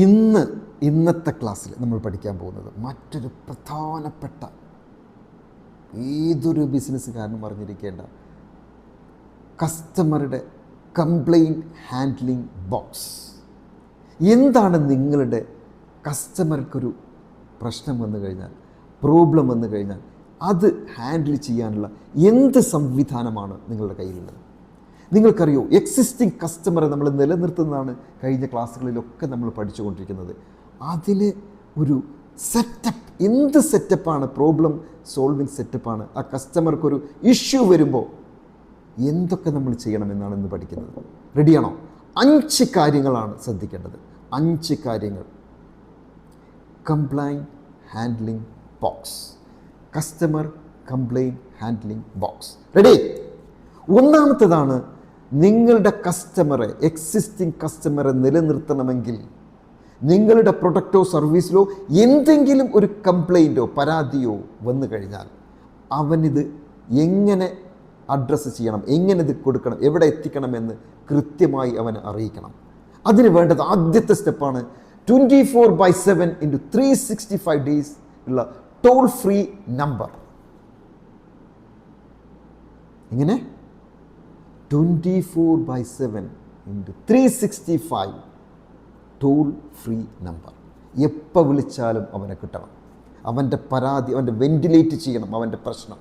ഇന്നത്തെ ക്ലാസ്സിൽ നമ്മൾ പഠിക്കാൻ പോകുന്നത് മറ്റൊരു പ്രധാനപ്പെട്ട ഏതൊരു ബിസിനസ്സുകാരനും അറിഞ്ഞിരിക്കേണ്ട കസ്റ്റമറുടെ കംപ്ലൈൻറ്റ് ഹാൻഡ്ലിംഗ് ബോക്സ്. എന്താണ് നിങ്ങളുടെ കസ്റ്റമർക്കൊരു പ്രശ്നം വന്നു കഴിഞ്ഞാൽ, പ്രോബ്ലം വന്നു കഴിഞ്ഞാൽ അത് ഹാൻഡിൽ ചെയ്യാനുള്ള എന്ത് സംവിധാനമാണ് നിങ്ങളുടെ കയ്യിലുള്ളത്? നിങ്ങൾക്കറിയോ, എക്സിസ്റ്റിംഗ് കസ്റ്റമറെ നമ്മൾ നിലനിർത്തുന്നതാണ് കഴിഞ്ഞ ക്ലാസ്സുകളിലൊക്കെ നമ്മൾ പഠിച്ചുകൊണ്ടിരിക്കുന്നത്. അതിന് ഒരു സെറ്റപ്പ്, എന്ത് സെറ്റപ്പാണ്, പ്രോബ്ലം സോൾവിങ് സെറ്റപ്പാണ്. ആ കസ്റ്റമർക്കൊരു ഇഷ്യൂ വരുമ്പോൾ എന്തൊക്കെ നമ്മൾ ചെയ്യണമെന്നാണ് ഇന്ന് പഠിക്കുന്നത്. റെഡിയാണോ? 5 കാര്യങ്ങളാണ് ശ്രദ്ധിക്കേണ്ടത്. 5 കാര്യങ്ങൾ. Complaint handling box. Customer complaint handling box. Ready? ഒന്നാമത്തേതാണ്, നിങ്ങളുടെ കസ്റ്റമറെ, എക്സിസ്റ്റിംഗ് കസ്റ്റമറെ നിലനിർത്തണമെങ്കിൽ നിങ്ങളുടെ പ്രൊഡക്റ്റോ സർവീസിലോ എന്തെങ്കിലും ഒരു കംപ്ലൈൻറ്റോ പരാതിയോ വന്നു കഴിഞ്ഞാൽ അവനിത് എങ്ങനെ അഡ്രസ്സ് ചെയ്യണം, എങ്ങനെ ഇത് കൊടുക്കണം, എവിടെ എത്തിക്കണമെന്ന് കൃത്യമായി അവനെ അറിയിക്കണം. അതിന് വേണ്ടത് ആദ്യത്തെ സ്റ്റെപ്പാണ് 24/7 × 365 ഡേയ്സ് ഉള്ള ടോൾ ഫ്രീ നമ്പർ. എങ്ങനെ? 24/7 × 365 ടോൾ ഫ്രീ നമ്പർ. എപ്പോൾ വിളിച്ചാലും അവനെ കിട്ടണം. അവൻ്റെ പരാതി, അവൻ്റെ വെന്റിലേറ്റ് ചെയ്യണം അവൻ്റെ പ്രശ്നം.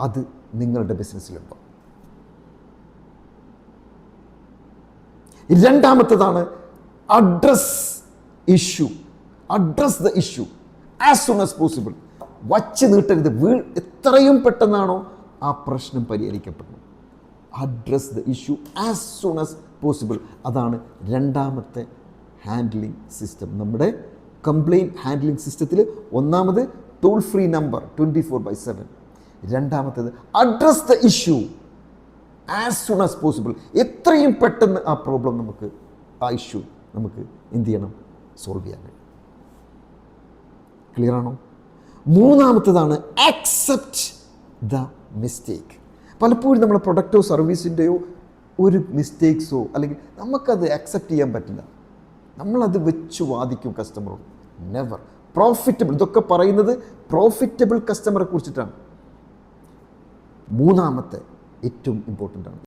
അത് നിങ്ങളുടെ ബിസിനസ്സിലുണ്ടോ? രണ്ടാമത്തേതാണ് address issue. Address the issue as soon as possible. വച്ച് നീട്ടരുത്. എത്രയും പെട്ടെന്നാണോ ആ പ്രശ്നം പരിഹരിക്കപ്പെടുന്നു. Address the issue as soon as possible. അതാണ് രണ്ടാമത്തെ ഹാൻഡ്ലിംഗ് സിസ്റ്റം. നമ്മുടെ കംപ്ലൈൻറ്റ് ഹാൻഡ്ലിംഗ് സിസ്റ്റത്തിൽ ഒന്നാമത് ടോൾ ഫ്രീ നമ്പർ 24/7. രണ്ടാമത്തേത് address the issue as soon as possible. എത്രയും പെട്ടെന്ന് ആ പ്രോബ്ലം നമുക്ക്, ആ ഇഷ്യൂ നമുക്ക് എന്ത് ചെയ്യണം? സോൾവ് ചെയ്യാൻ കഴിയും. ക്ലിയർ ആണോ? മൂന്നാമത്തേതാണ് ആക്സെപ്റ്റ് ദ മിസ്റ്റേക്ക്. പലപ്പോഴും നമ്മുടെ പ്രൊഡക്റ്റോ സർവീസിൻ്റെയോ ഒരു മിസ്റ്റേക്സോ അല്ലെങ്കിൽ നമുക്കത് അക്സെപ്റ്റ് ചെയ്യാൻ പറ്റില്ല. നമ്മളത് വെച്ച് വാദിക്കും കസ്റ്റമറോട്. നെവർ. പ്രോഫിറ്റബിൾ, ഇതൊക്കെ പറയുന്നത് പ്രോഫിറ്റബിൾ കസ്റ്റമറെ കുറിച്ചിട്ടാണ്. മൂന്നാമത്തെ ഏറ്റവും ഇമ്പോർട്ടൻ്റ് ആണ്.